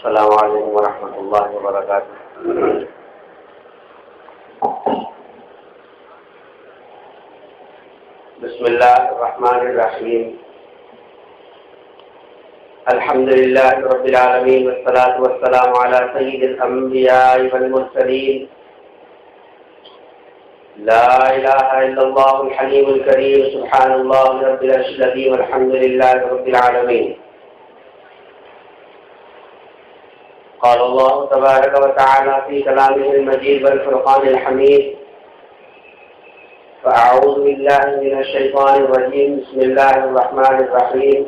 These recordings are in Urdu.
السلام علیکم ورحمۃ اللہ وبرکاتہ۔ بسم اللہ الرحمن الرحیم، الحمد للہ رب العالمین والصلاة والسلام علی سید الانبیاء والمرسلین، لا الہ الا اللہ الحلیم الکریم، سبحان اللہ رب العرش العظیم، الحمد للہ رب العالمین۔ قال اللہ تبارک و تعالی فی کلامہ المجید والفرقان الحمید، فاعوذ باللہ من الشیطان الرجیم، بسم اللہ الرحمن الرحیم۔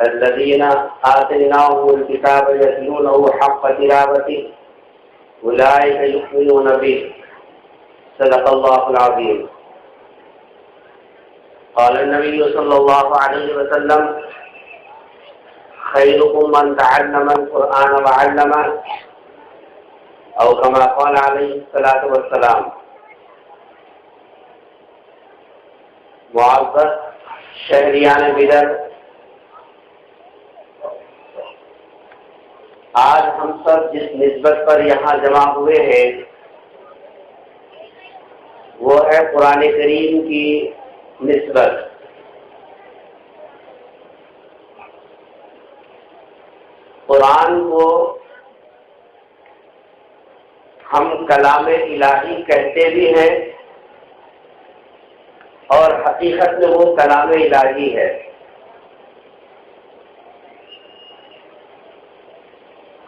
الذین آتیناہم الکتاب یتلونہ حق تلاوتہ اولئک یؤمنون بہ، صدق اللہ العظیم۔ قال النبی صلی اللہ علیہ وسلم خیرکم من تعلم القرآن وعلمہ، او کما قال علیہ الصلاۃ والسلام۔ معزز شہریان بدر، آج ہم سب جس نسبت پر یہاں جمع ہوئے ہیں وہ ہے قرآن کریم کی نسبت۔ قرآن کو ہم کلام الہی کہتے بھی ہیں اور حقیقت میں وہ کلام الہی ہے۔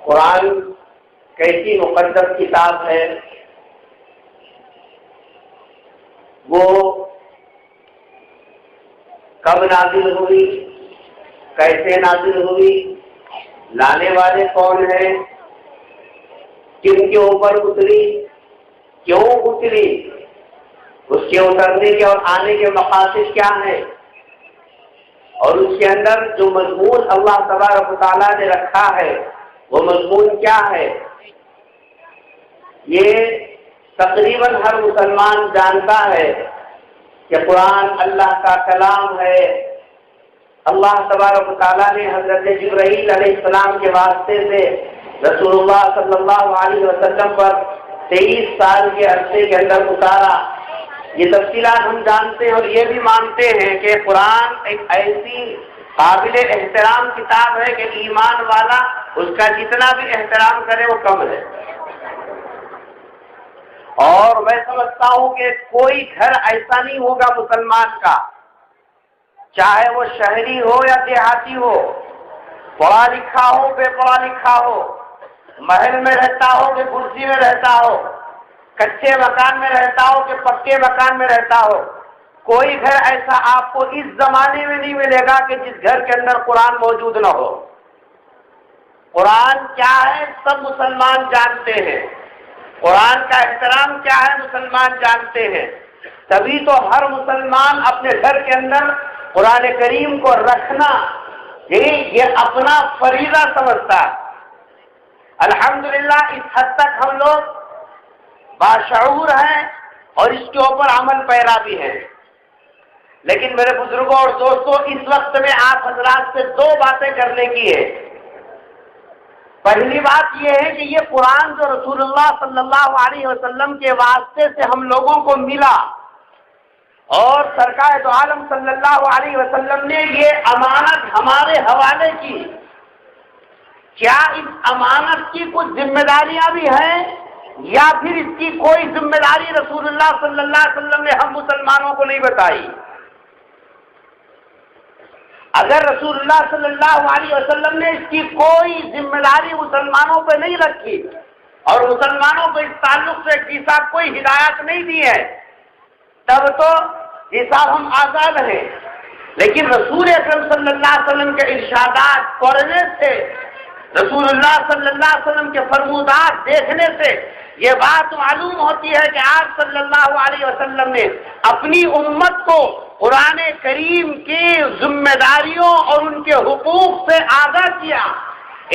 قرآن کیسی مقدس کتاب ہے، وہ کب نازل ہوئی، کیسے نازل ہوئی، لانے والے کون ہیں، کن کے اوپر اتری، کیوں اتری، اس کے اترنے کے اور آنے کے مقاصد کیا ہیں، اور اس کے اندر جو مضمون اللہ تبارک و تعالیٰ نے رکھا ہے وہ مضمون کیا ہے، یہ تقریباً ہر مسلمان جانتا ہے کہ قرآن اللہ کا کلام ہے۔ اللہ تبارک و تعالیٰ نے حضرت جبرائیل علیہ السلام کے واسطے سے رسول اللہ صلی اللہ علیہ وسلم پر 23 سال کے عرصے کے اندر اتارا۔ یہ تفصیلات ہم جانتے ہیں اور یہ بھی مانتے ہیں کہ قرآن ایک ایسی قابل احترام کتاب ہے کہ ایمان والا اس کا جتنا بھی احترام کرے وہ کم ہے۔ اور میں سمجھتا ہوں کہ کوئی گھر ایسا نہیں ہوگا مسلمان کا، چاہے وہ شہری ہو یا دیہاتی ہو، پڑھا لکھا ہو بے پڑھا لکھا ہو، محل میں رہتا ہو کہ کرسی میں رہتا ہو، کچے مکان میں رہتا ہو کہ پکے مکان میں رہتا ہو، کوئی گھر ایسا آپ کو اس زمانے میں نہیں ملے گا کہ جس گھر کے اندر قرآن موجود نہ ہو۔ قرآن کیا ہے سب مسلمان جانتے ہیں، قرآن کا احترام کیا ہے مسلمان جانتے ہیں، تبھی تو ہر مسلمان اپنے گھر کے اندر قرآن کریم کو رکھنا یہ اپنا فریضہ سمجھتا ہے۔ الحمدللہ اس حد تک ہم لوگ باشعور ہیں اور اس کے اوپر عمل پیرا بھی ہیں، لیکن میرے بزرگوں اور دوستوں اس وقت میں آپ حضرات سے دو باتیں کرنے کی ہے۔ پہلی بات یہ ہے کہ یہ قرآن جو رسول اللہ صلی اللہ علیہ وسلم کے واسطے سے ہم لوگوں کو ملا اور سرکار دو عالم صلی اللہ علیہ وسلم نے یہ امانت ہمارے حوالے کی، کیا اس امانت کی کچھ ذمہ داریاں بھی ہیں یا پھر اس کی کوئی ذمہ داری رسول اللہ صلی اللہ علیہ وسلم نے ہم مسلمانوں کو نہیں بتائی؟ اگر رسول اللہ صلی اللہ علیہ وسلم نے اس کی کوئی ذمہ داری مسلمانوں پہ نہیں رکھی اور مسلمانوں کو اس تعلق سے حساب کوئی ہدایت نہیں دی ہے تب تو حساب ہم آزاد ہیں، لیکن رسول اکرم صلی اللہ علیہ وسلم کے ارشادات پڑھنے سے، رسول اللہ صلی اللہ علیہ وسلم کے فرمودات دیکھنے سے یہ بات معلوم ہوتی ہے کہ آپ صلی اللہ علیہ وسلم نے اپنی امت کو قرآن کریم کی ذمہ داریوں اور ان کے حقوق سے آگاہ کیا،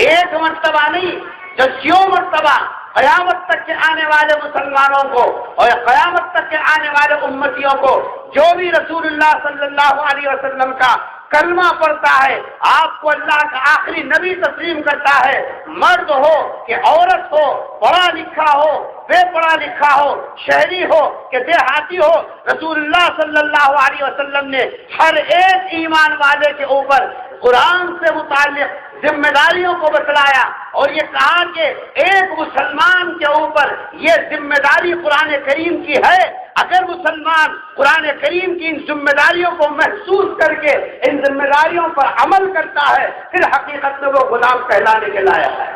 ایک مرتبہ نہیں دسیوں مرتبہ، قیامت تک کے آنے والے مسلمانوں کو اور قیامت تک کے آنے والے امتیوں کو جو بھی رسول اللہ صلی اللہ علیہ وسلم کا کلمہ پڑھتا ہے، آپ کو اللہ کا آخری نبی تسلیم کرتا ہے، مرد ہو کہ عورت ہو، پڑھا لکھا ہو، بے پڑھا لکھا ہو، شہری ہو کہ دیہاتی ہو، رسول اللہ صلی اللہ علیہ وسلم نے ہر ایک ایمان والے کے اوپر قرآن سے متعلق ذمہ داریوں کو بتلایا اور یہ کہا کہ ایک مسلمان کے اوپر یہ ذمہ داری قرآن کریم کی ہے، اگر مسلمان قرآن کریم کی ان ذمہ داریوں کو محسوس کر کے ان ذمہ داریوں پر عمل کرتا ہے پھر حقیقت میں وہ غلام کہلانے کے لائق ہے۔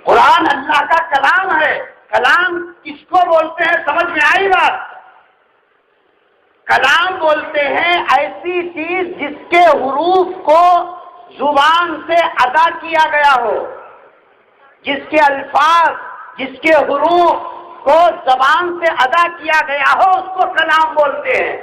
قرآن اللہ کا کلام ہے، کلام کس کو بولتے ہیں سمجھ میں آئی بات؟ کلام بولتے ہیں ایسی چیز جس کے حروف کو زبان سے ادا کیا گیا ہو، جس کے الفاظ، جس کے حروف کو زبان سے ادا کیا گیا ہو اس کو کلام بولتے ہیں۔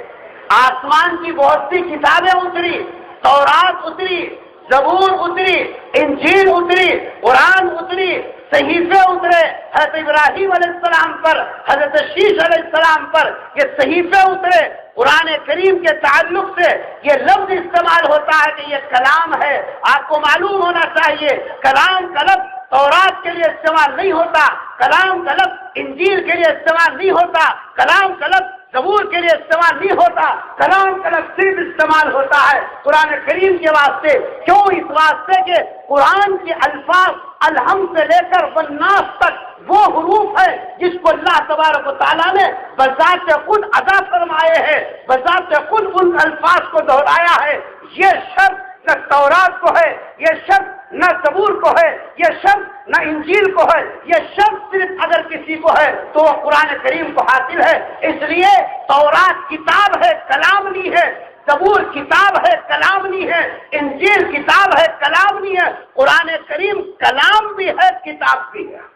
آسمان کی بہت سی کتابیں اتری، تورات اتری، زبور اتری، انجیل اتری، قرآن اتری، صحیفے اترے، حضرت ابراہیم علیہ السلام پر، حضرت شیش علیہ السلام پر یہ صحیفے اترے۔ قرآن کریم کے تعلق سے یہ لفظ استعمال ہوتا ہے کہ یہ کلام ہے۔ آپ کو معلوم ہونا چاہیے کلام کا لفظ تورات کے لیے استعمال نہیں ہوتا، کلام کا لفظ انجیل کے لیے استعمال نہیں ہوتا، کلام کا لفظ زبور کے لیے استعمال نہیں ہوتا، کلام کا لفظ صرف استعمال ہوتا ہے قرآن کریم کے واسطے۔ کیوں؟ اس واسطے کہ قرآن کے الفاظ الحمد سے لے کر والناس تک وہ حروف ہے جس کو اللہ تبارک و تعالیٰ نے بذات خود ادا فرمائے ہیں، بذات خود ان الفاظ کو دہرایا ہے۔ یہ شرط نہ تورات کو ہے، یہ شرط نہ زبور کو ہے، یہ شرط نہ انجیل کو ہے، یہ شرط صرف اگر کسی کو ہے تو وہ قرآن کریم کو حاصل ہے۔ اس لیے تورات کتاب ہے، کلام نہیں ہے، زبور کتاب ہے، کلام نہیں ہے، انجیل کتاب ہے، کلام نہیں ہے، قرآن کریم کلام بھی ہے، کتاب بھی ہے۔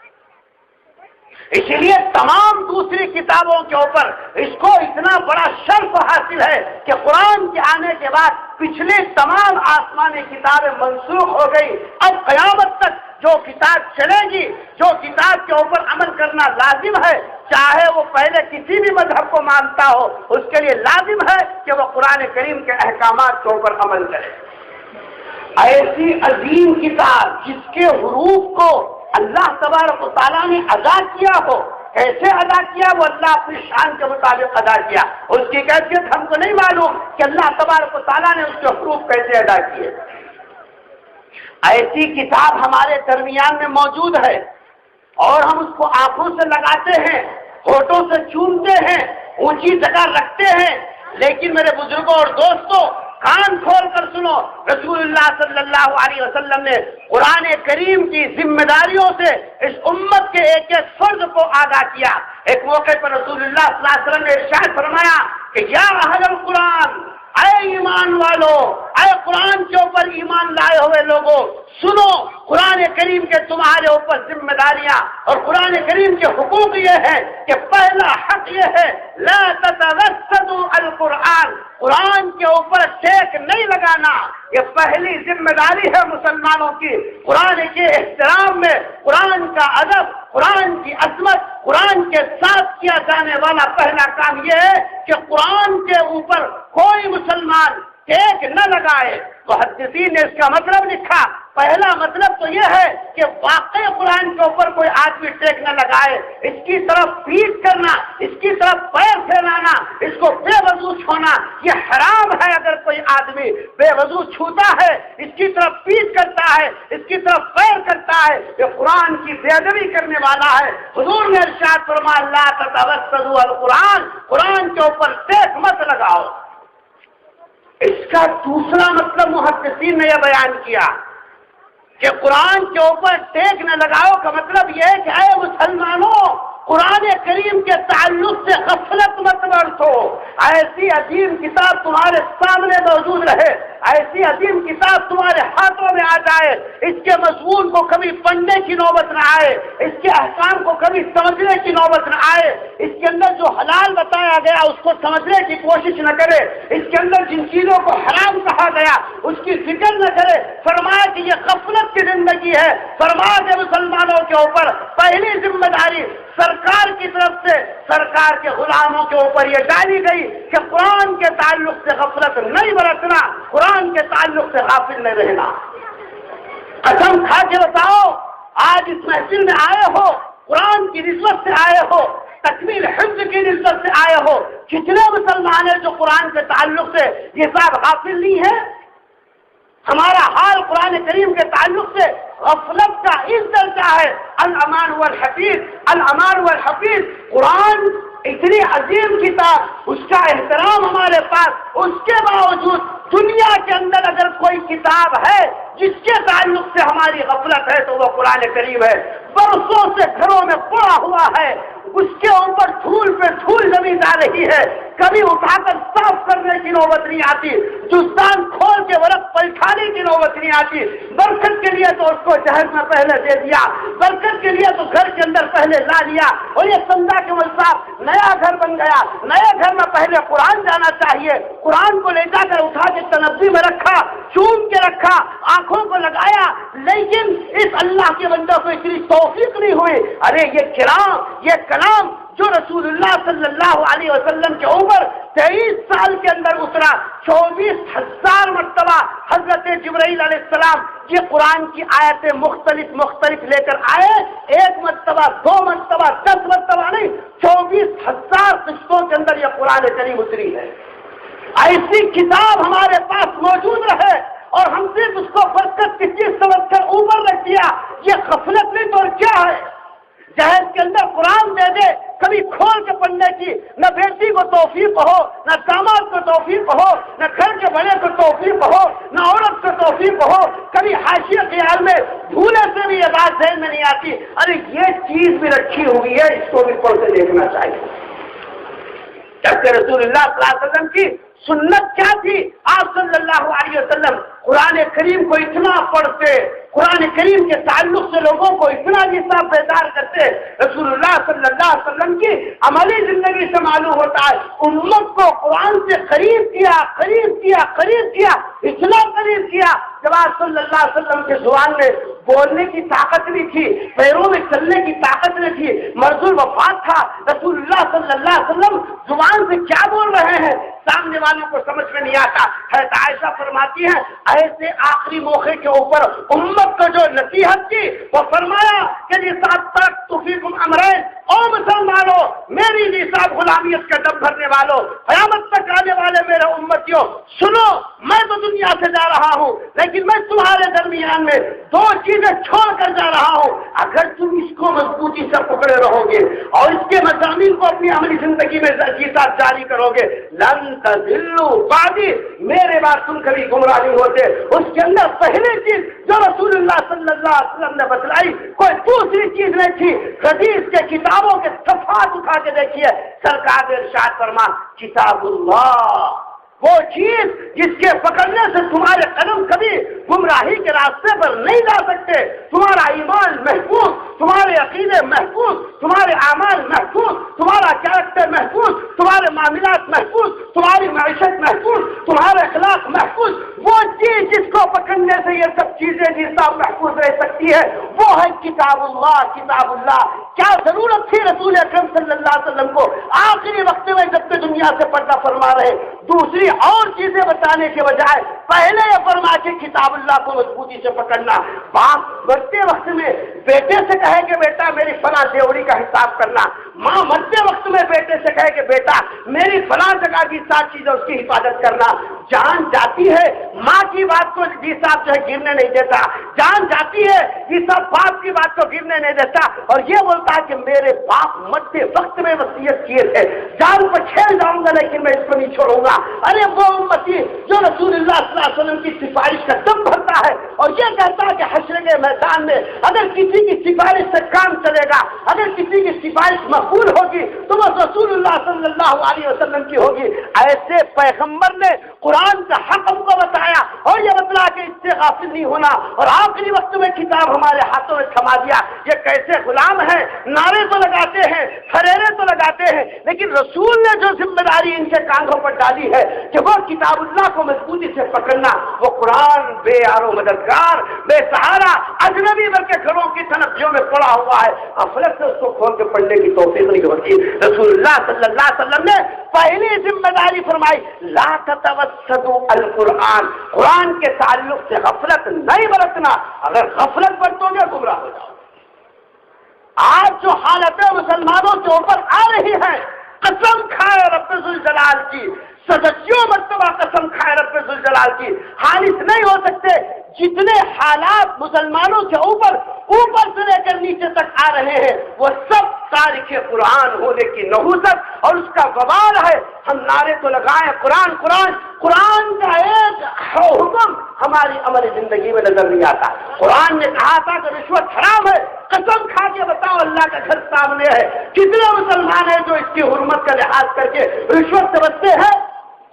اسی لیے تمام دوسری کتابوں کے اوپر اس کو اتنا بڑا شرف حاصل ہے کہ قرآن کے آنے کے بعد پچھلی تمام آسمانی کتابیں منسوخ ہو گئی۔ اب قیامت تک جو کتاب چلے گی، جو کتاب کے اوپر عمل کرنا لازم ہے، چاہے وہ پہلے کسی بھی مذہب کو مانتا ہو، اس کے لیے لازم ہے کہ وہ قرآن کریم کے احکامات کے اوپر عمل کرے۔ ایسی عظیم کتاب جس کے حروف کو اللہ تبارک و تعالیٰ نے ادا کیا ہو، کیسے ادا کیا وہ اللہ اپنی شان کے مطابق ادا کیا، اس کی کیفیت ہم کو نہیں معلوم کہ اللہ تبارک و تعالیٰ نے اس کے حروف کیسے ادا کیے۔ ایسی کتاب ہمارے درمیان میں موجود ہے اور ہم اس کو آنکھوں سے لگاتے ہیں، ہونٹوں سے چومتے ہیں، اونچی جگہ رکھتے ہیں، لیکن میرے بزرگوں اور دوستوں کان کھول کر سنو، رسول اللہ صلی اللہ علیہ وسلم نے قرآن کریم کی ذمہ داریوں سے اس امت کے ایک ایک فرد کو آگاہ کیا۔ ایک موقع پر رسول اللہ صلی اللہ علیہ وسلم نے ارشاد فرمایا کہ یا اہل القرآن، اے ایمان والو، اے قرآن کے اوپر ایمان لائے ہوئے لوگوں، سنو، قرآن کریم کے تمہارے اوپر ذمہ داریاں اور قرآن کریم کے حقوق یہ ہے کہ پہلا حق یہ ہے لا تتوسطوا القرآن، قرآن کے اوپر ٹیک نہیں لگانا۔ یہ پہلی ذمہ داری ہے مسلمانوں کی۔ قرآن کے احترام میں قرآن کا ادب، قرآن کی عظمت، قرآن کے ساتھ کیا جانے والا پہلا کام یہ ہے کہ قرآن کے اوپر کوئی مسلمان ٹیک نہ لگائے۔ محدثین نے اس کا مطلب لکھا، پہلا مطلب تو یہ ہے کہ واقعی قرآن کے اوپر کوئی آدمی ٹیک نہ لگائے، اس کی طرف پیٹ کرنا، اس کی طرف پیر پھیلانا، اس کو بے وضو چھونا یہ حرام ہے۔ اگر کوئی آدمی بے وضو چھوتا ہے، اس کی طرف پیٹ کرتا ہے، اس کی طرف پیر کرتا ہے، یہ قرآن کی بے ادبی کرنے والا ہے۔ حضور نے ارشاد فرمایا لا تتوسطوا القرآن، قرآن کے اوپر ٹیک مت لگاؤ۔ اس کا دوسرا مطلب محدثین نے یہ بیان کیا کہ قرآن کے اوپر ٹیک نہ لگاؤ کا مطلب یہ ہے کہ اے مسلمانوں، قرآن کریم کے تعلق سے غفلت مت برتو۔ ایسی عظیم کتاب تمہارے سامنے موجود رہے، ایسی عظیم کتاب تمہارے ہاتھوں میں آ جائے، اس کے مضمون کو کبھی پڑھنے کی نوبت نہ آئے، اس کے احکام کو کبھی سمجھنے کی نوبت نہ آئے، اس کے اندر جو حلال بتایا گیا اس کو سمجھنے کی کوشش نہ کرے، اس کے اندر جن چیزوں کو حرام کہا گیا اس کی فکر نہ کرے، فرمایا کہ یہ غفلت کی زندگی ہے۔ فرمایا کہ مسلمانوں کے اوپر پہلی ذمہ داری سرکار کی طرف سے سرکار کے غلاموں کے اوپر یہ ڈالی گئی کہ قرآن کے تعلق سے غفلت نہیں برتنا، قرآن کے تعلق سے غافل نہیں رہنا۔ قسم کھا کے بتاؤ، آج اس محفل میں آئے ہو، قرآن کی نسبت سے آئے ہو، تکمیل حفظ کی نسبت سے آئے ہو، کتنے مسلمان ہیں جو قرآن کے تعلق سے یہ صاحب غافل نہیں ہے؟ ہمارا حال قرآن کریم کے تعلق سے غفلت کا اس درجہ ہے۔ الامان والحفیظ، الامان والحفیظ، قرآن اتنی عظیم کتاب، اس کا احترام ہمارے پاس، اس کے باوجود دنیا کے اندر اگر کوئی کتاب ہے جس کے تعلق سے ہماری غفلت ہے تو وہ قرآن کریم ہے۔ برسوں سے گھروں میں پڑا ہوا ہے، اس کے اوپر دھول پہ دھول زمین آ رہی ہے، کبھی اٹھا کر صاف کرنے کی نوبت نہیں آتی، دستان کھول کے ورق پلٹانے کی نوبت نہیں آتی۔ برکت کے لیے تو اس کو جہیز میں پہلے دے دیا، برکت کے لیے تو گھر کے اندر پہلے لا لیا، اور یہ سمجھا کہ وہ صاحب نیا گھر بن گیا، نئے گھر میں پہلے قرآن جانا چاہیے، قرآن کو لے جا کر اٹھا کے تنبی میں رکھا، چوم کے رکھا، آنکھوں کو لگایا، لیکن اس اللہ کے بندہ کو اتنی توفیق نہیں ہوئی۔ ارے یہ کلام جو رسول اللہ صلی اللہ علیہ وسلم کے اوپر 23 سال کے اندر اترا، 24,000 مرتبہ حضرت جبرائیل علیہ السلام یہ قرآن کی آیتیں مختلف لے کر آئے، ایک مرتبہ، 2 مرتبہ، 10 مرتبہ نہیں، 24,000 قسطوں کے اندر یہ قرآن کریم اتری ہے۔ ایسی کتاب ہمارے پاس موجود رہے اور ہم صرف اس کو برکت کی چیز سمجھ کر اوپر رکھ دیا، یہ غفلت نہیں تو اور کیا ہے؟ جہیز کے اندر قرآن دے دے، کبھی کھول کے پڑھنے کی نہ بیٹی کو توفیق ہو، نہ داماد کو توفیق ہو، نہ گھر کے بڑے کو توفیق ہو، نہ عورت کو توفیق ہو، کبھی حاشیہ خیال میں بھولے سے بھی یہ بات ذہن میں نہیں آتی، ارے یہ چیز بھی رکھی ہوئی ہے، اس کو بھی پڑھ کے دیکھنا چاہیے۔ جبکہ رسول اللہ صلی اللہ علیہ وسلم کی سنت کیا تھی؟ آپ صلی اللہ علیہ وسلم قرآن کریم کو اتنا پڑھتے، قرآن کریم کے تعلق سے لوگوں کو اتنا جیسا بیدار کرتے، رسول اللہ صلی اللہ علیہ وسلم کی عملی زندگی سے معلوم ہوتا ہے امت کو قرآن سے قریب کیا، اتنا قریب کیا جب آپ صلی اللہ علیہ وسلم کے زبان میں بولنے کی طاقت بھی تھی، پیروں میں چلنے کی طاقت بھی تھی، مرض الوفات تھا، رسول اللہ صلی اللہ علیہ وسلم زبان سے کیا بول رہے ہیں سامنے والوں کو سمجھ میں نہیں آتا۔ حضرت عائشہ فرماتی ہیں ایسے آخری موقع کے اوپر امت کو جو نصیحت کی وہ فرمایا کہ فیکم امرین، او مسلمانوں، میری نصاب غلامیت کا دم بھرنے والوں، قیامت تک آنے والے میرے امتیوں، سنو، میں تو دنیا سے جا رہا ہوں لیکن میں تمہارے درمیان میں 2 چیزیں چھوڑ کر جا رہا ہوں، اگر تم اس کو مضبوطی سے پکڑے رہو گے اور اس کے مضامین کو اپنی عملی زندگی میں ساتھ جاری کرو گے، لن تضلوا بعدی، میرے بعد تم کبھی گمراہ نہیں ہوتے۔ اس کے اندر پہلی چیز جو رسول اللہ صلی اللہ علیہ وسلم نے بتلائی کوئی دوسری چیز نہیں تھی، حدیث کے کتابوں کے صفحات اٹھا کے دیکھیے، سرکار نے ارشاد فرمایا کتاب اللہ، وہ چیز جس کے پکڑنے سے تمہارے قدم کبھی گمراہی کے راستے پر نہیں جا سکتے، تمہارا ایمان محفوظ، تمہارے عقیدے محفوظ، تمہارے اعمال محفوظ، تمہارا کیریکٹر محفوظ، تمہارے معاملات محفوظ، تمہاری معیشت محفوظ، تمہارے اخلاق محفوظ، وہ چیز جس کو پکڑنے سے یہ سب چیزیں جیسا محفوظ رہ سکتی ہے وہ ہے کتاب اللہ۔ کتاب اللہ کیا ضرورت تھی رسول اکرم صلی اللہ علیہ وسلم کو آخری وقت میں جب کہ دنیا سے پردہ فرما رہے دوسری اور چیزیں بتانے کے بجائے پہلے یہ فرما کے کتاب اللہ کو مضبوطی سے پکڑنا؟ باپ مرتے وقت میں بیٹے سے کہے کہ بیٹا میری فلاں دیوڑی کا حساب کرنا، ماں مرتے وقت میں بیٹے سے کہے کہ بیٹا میری فلاں جگہ کی 7 چیزیں اس کی حفاظت کرنا، جان جاتی ہے ماں کی بات کو جی صاحب جو ہے گرنے نہیں دیتا، جان جاتی ہے جی صاحب باپ کی بات کو گرنے نہیں دیتا، اور یہ بولتا ہے کہ میرے باپ مرتے وقت میں وصیت کیے تھے، جان پر کھیل جاؤں گا لیکن میں اس کو نہیں چھوڑوں گا۔ ارے وہ امتی جو رسول اللہ صلی اللہ علیہ وسلم کی سفارش کا دم بھرتا ہے اور یہ کہتا کہ حشر کے میدان میں اگر کسی کی سفارش سے کام چلے گا، اگر کسی کی سفارش مقبول ہوگی تو وہ رسول اللہ صلی اللہ علیہ وسلم کی ہوگی۔ ایسے پیغمبر نے قرآن کا حق ہم کو بتایا اور یہ بتلا کہ اس سے غافل نہیں ہونا، اور آخری وقت میں کتاب ہمارے ہاتھوں میں تھما دیا۔ یہ کیسے غلام ہیں، نعرے تو لگاتے ہیں، پھریرے تو لگاتے ہیں، لیکن رسول نے جو ذمہ داری ان کے کاندھوں پر ڈالی ہے کہ وہ کتاب اللہ کو مضبوطی سے پکڑنا، وہ قرآن بے یار و مددگار، بے سہارا، اجنبی بلکہ گھروں کی تنبیوں میں پڑا ہوا ہے، غفلت سے اس کو کھول کے پڑھنے کی توفیق نہیں ہوتی۔ رسول اللہ صلی اللہ علیہ وسلم نے پہلی ذمہ داری فرمائی لا تتوسطوا القرآن، قرآن کے تعلق سے غفلت نہیں برتنا، اگر غفلت برتو گے گمراہ ہو جاؤ۔ آج جو حالتیں مسلمانوں کے اوپر آ رہی ہیں، قسم کھائے رب ذوالجلال کی، سدسیوں مرتبہ قسم کھائے رب ذوالجلال کی، حالت نہیں ہو سکتے جتنے حالات مسلمانوں کے اوپر سے لے کر نیچے تک آ رہے ہیں، وہ سب تاریخ قرآن ہونے کی نحوست اور اس کا وبال ہے۔ ہم نعرے تو لگائیں قرآن قرآن، قرآن کا ایک حکم ہماری عملی زندگی میں نظر نہیں آتا۔ قرآن نے کہا تھا کہ رشوت حرام ہے، قسم کھا کے بتاؤ اللہ کا گھر سامنے ہے، کتنے مسلمان ہیں جو اس کی حرمت کا لحاظ کر کے رشوت سے بچتے ہیں؟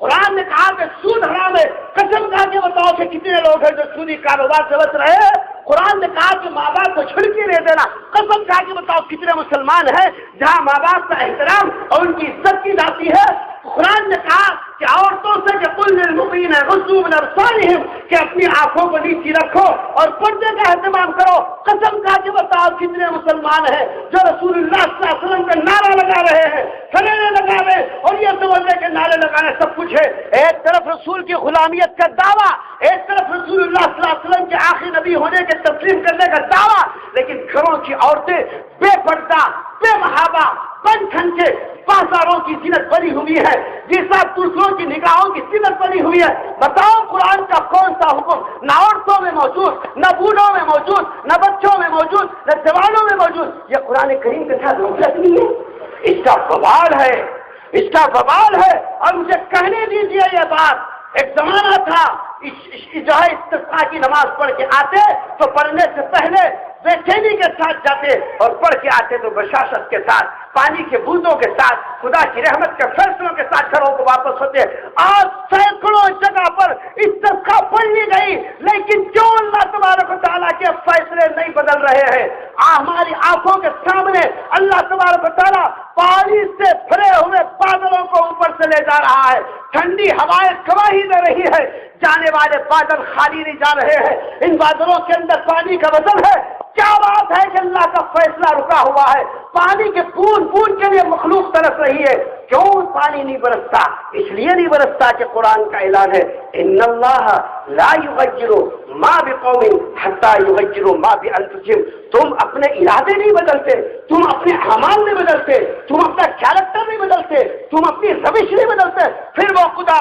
قرآن نے کہا کہ سود حرام ہے، قسم کھا کے بتاؤ کہ کتنے لوگ ہیں جو سودی کاروبار سے بچ رہے ہیں؟ قرآن نے کہا کہ ماں باپ کو چھڑکی نہیں دینا، قسم کھا کے بتاؤ کتنے مسلمان ہیں جہاں ماں باپ کا احترام اور ان کی عزت کی جاتی ہے؟ قرآن نے کہا کہ عورتوں سے کہ قل للمؤمنین یغضوا من ابصارہم، کہ اپنی آنکھوں کو نیچی رکھو اور پردے کا اہتمام کرو، قسم کھا کے بتاؤ کتنے مسلمان ہیں جو رسول اللہ صلی اللہ علیہ وسلم کا نعرہ لگا رہے ہیں، سریرے لگا رہے اور یہ سمجھنے کے نعرے لگانے سب کچھ ہے۔ ایک طرف رسول کی غلامیت کا دعویٰ، ایک طرف رسول اللہ صلی اللہ علیہ وسلم کے آخری نبی ہونے کے تسلیم کرنے کا دعویٰ، لیکن گھروں کی عورتیں بے پردہ، بے محابہ، بن ٹھن کے بازاروں کی زینت بنی ہوئی ہے، جیسا دوسروں کی نگاہوں کی زینت بنی ہوئی ہے۔ بتاؤ قرآن کا کون سا حکم نہ عورتوں میں موجود، نہ بوڑھوں میں موجود، نہ بچوں میں موجود، نہ جوانوں میں موجود؟ یہ قرآن کریم کے ساتھ غفلت نہیں ہے، اس کا وبال ہے، اس کا وبال ہے۔ اور مجھے کہنے دیجیے یہ بات، ایک زمانہ تھا جو ہے استسقاء کی نماز پڑھ کے آتے تو پڑھنے سے پہلے بے چینی کے ساتھ جاتے اور پڑھ کے آتے تو بشاشت کے ساتھ، پانی کے بوندوں کے ساتھ، خدا کی رحمت کے فیصلوں کے ساتھ گھروں کو واپس ہوتے۔ آج سینکڑوں جگہ پر استسقاء پڑھ لی گئی، لیکن کیوں اللہ تبارک و تعالیٰ کے فیصلے نہیں بدل رہے ہیں؟ ہماری آنکھوں کے سامنے اللہ تبارک و تعالیٰ پانی سے بھرے ہوئے بادلوں کو اوپر سے لے جا رہا ہے، ٹھنڈی ہوائیں گواہی دے رہی ہے، جانے والے بادل خالی نہیں جا رہے ہیں، ان بادلوں کے اندر پانی کا وزن ہے۔ کیا بات ہے کہ اللہ کا فیصلہ رکا ہوا ہے، پانی کے بوند بوند کے لیے مخلوق ترس رہی ہے، کیوں پانی نہیں برستا؟ اس لیے نہیں برستا کہ قرآن کا اعلان ہے ان اللہ لا یغیر ما بقوم حتی یغیروا ما بانفسہم۔ تم اپنے ارادے نہیں بدلتے، تم اپنے اعمال نہیں بدلتے، تم اپنا کیریکٹر نہیں بدلتے، تم اپنی روش نہیں بدلتے، پھر وہ خدا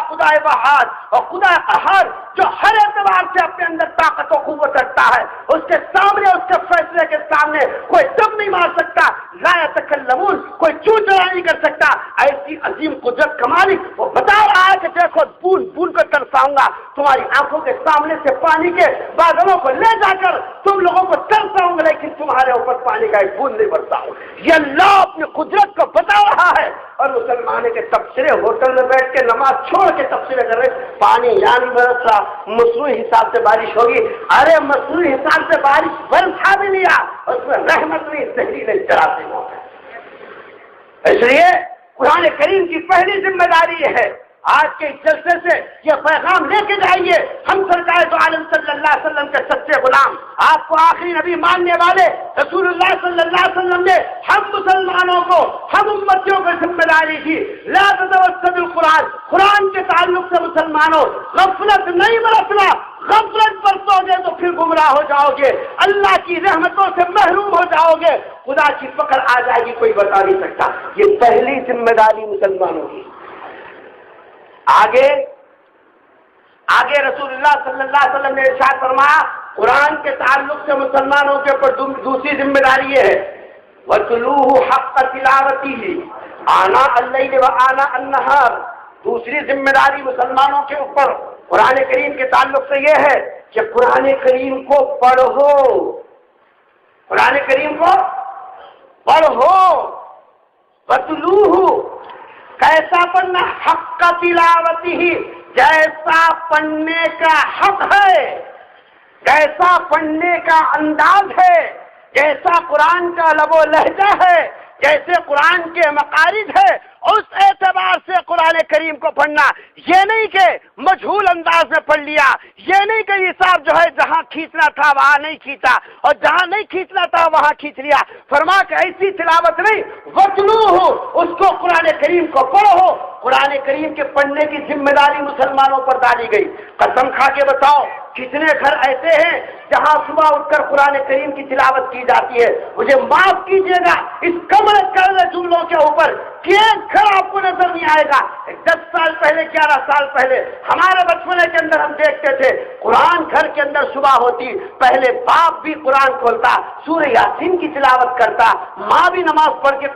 وحاد اور خدا قہار جو ہر اعتبار سے اپنے اندر طاقت و قوت رکھتا ہے، اس کے سامنے، اس کے فیصلے کے سامنے کوئی دم نہیں مار سکتا، لا یتکلمون، کوئی چوں چرا نہیں کر سکتا۔ ایسی عظیم قدرت کا مالک وہ بتا رہا ہے کہ دیکھو بوند بوند کو ترساؤں گا، تمہاری آنکھوں کے سامنے سے پانی کے بادلوں کو لے جا کر تم لوگوں کو ترساؤں گا، لیکن تمہارے اوپر پانی کا ایک بوند نہیں برساؤں۔ یہ اللہ اپنی قدرت کو بتا رہا ہے، اور مسلمان کے تبصرے ہوٹل میں بیٹھ کے نماز چھوڑ کے تبصرے کر رہے، پانی یہاں نہیں برس رہا، مصنوعی حساب سے بارش ہوگی۔ ارے مصنوعی حساب سے بارش برسا بھی لیا، اس میں رحمت نہیں، زہریلے چراتے ہو۔ اس لیے قرآن کریم کی پہلی ذمہ داری یہ ہے، آج کے جلسے سے یہ پیغام لے کے جائیے، ہم سرکار دو عالم صلی اللہ علیہ وسلم کے سچے غلام، آپ کو آخری نبی ماننے والے رسول اللہ صلی اللہ علیہ وسلم نے ہم مسلمانوں کو، ہم امتیوں کو ذمہ داری دی، لا تتوسط القرآن، قرآن کے تعلق سے مسلمانوں غفلت نہیں برتنا، غفلت برتو گے تو پھر گمراہ ہو جاؤ گے، اللہ کی رحمتوں سے محروم ہو جاؤ گے، خدا کی پکڑ آ جائے گی، کوئی بتا نہیں سکتا۔ یہ پہلی ذمہ داری مسلمانوں کی۔ آگے رسول اللہ صلی اللہ علیہ وسلم نے ارشاد فرمایا، قرآن کے تعلق سے مسلمانوں کے اوپر دوسری ذمہ داری یہ ہے، وَتْلُوهُ حَقَّ تِلَاوَتِهِ آنَاءَ اللَّيْلِ وَآنَاءَ النَّهَارِ۔ دوسری ذمہ داری مسلمانوں کے اوپر قرآن کریم کے تعلق سے یہ ہے کہ قرآن کریم کو پڑھو، قرآن کریم کو پڑھو، وَتْلُوهُ، کیسا پڑھنا؟ حق تلاوتہ، جیسا پڑھنے کا حق ہے، جیسا پڑھنے کا انداز ہے، جیسا قرآن کا لب و لہجہ ہے، جیسے قرآن کے مقارض ہے، اس اعتبار سے قرآن کریم کو پڑھنا۔ یہ نہیں کہ مجہول انداز میں پڑھ لیا، یہ نہیں کہ حساب جو ہے جہاں کھینچنا تھا وہاں نہیں کھینچا، اور جہاں نہیں کھینچنا تھا وہاں کھینچ لیا۔ فرما کہ ایسی تلاوت نہیں، وَتْلُوهُ، اس کو قرآن کریم کو پڑھو۔ قرآن کریم کے پڑھنے کی ذمہ داری مسلمانوں پر ڈالی گئی۔ قسم کھا کے بتاؤ کتنے گھر ایسے ہیں جہاں صبح اٹھ کر قرآن کریم کی تلاوت کی جاتی ہے؟ مجھے معاف کیجیے گا اس کم از کم جملوں کے اوپر کہ ایک گھر آپ کو نظر نہیں آئے گا۔ 10 سال پہلے 11 سال پہلے ہمارے بچپنے کے اندر ہم دیکھتے تھے قرآن گھر کے اندر صبح ہوتی، پہلے باپ بھی قرآن کھولتا، سورہ یاسین کی تلاوت کرتا، ماں بھی نماز پڑھ کے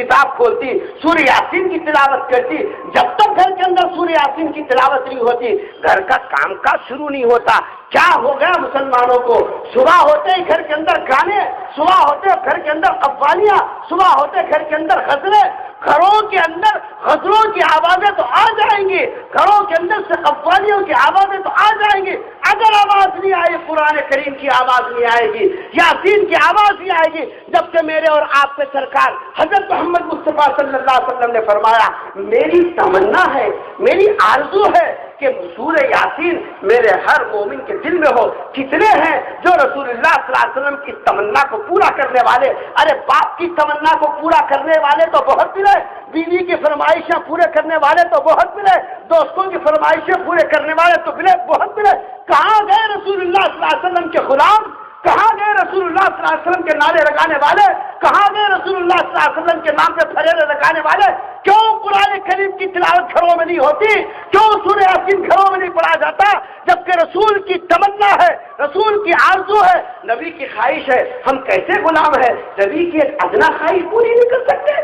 کتاب کھولتی، سورہ یاسین کی تلاوت کرتی۔ جب تک گھر کے اندر سورہ یاسین کی تلاوت نہیں ہوتی گھر کا کام کاج شروع نہیں ہوتا۔ کیا ہو گیا مسلمانوں کو؟ صبح ہوتے ہی گھر کے اندر گانے، صبح ہوتے گھر کے اندر قوالیاں، صبح ہوتے گھر کے اندر غزلیں، گھروں کے اندر غزلوں کی آوازیں تو آ جائیں گی، گھروں کے اندر سے قوالیوں کی آوازیں تو آ جائیں گی، اگر آواز نہیں آئی قرآن کریم کی آواز نہیں آئے گی، یاسین کی آواز نہیں آئے گی۔ جبکہ میرے اور آپ کے سرکار حضرت محمد مصطفیٰ صلی اللہ علیہ وسلم نے فرمایا، میری تمنا ہے، میری آرزو ہے کہ سورہ یاسین میرے ہر مومن کے دل میں ہو۔ کتنے ہیں جو رسول اللہ صلی اللہ علیہ وسلم کی تمنا کو پورا کرنے والے؟ ارے باپ کی تمنا کو پورا کرنے والے تو بہت ملے، بیوی کی فرمائشیں پورے کرنے والے تو بہت ملے، دوستوں کی فرمائشیں پورے کرنے والے تو بہت ملے۔ کہاں گئے رسول اللہ صلی اللہ علیہ وسلم کے غلام؟ کہاں گئے رسول اللہ صلی اللہ علیہ وسلم کے نعرے لگانے والے؟ کہاں گئے رسول اللہ صلی اللہ علیہ وسلم کے نام پہ پھریرے لگانے والے؟ کیوں قرآن کریم کی تلاوت گھروں میں نہیں ہوتی؟ کیوں سورہ یاسین گھروں میں نہیں پڑھا جاتا؟ جبکہ رسول کی تمنا ہے، رسول کی آرزو ہے، نبی کی خواہش ہے۔ ہم کیسے غلام ہیں؟ نبی کی ایک ادنا خواہش پوری نہیں کر سکتے؟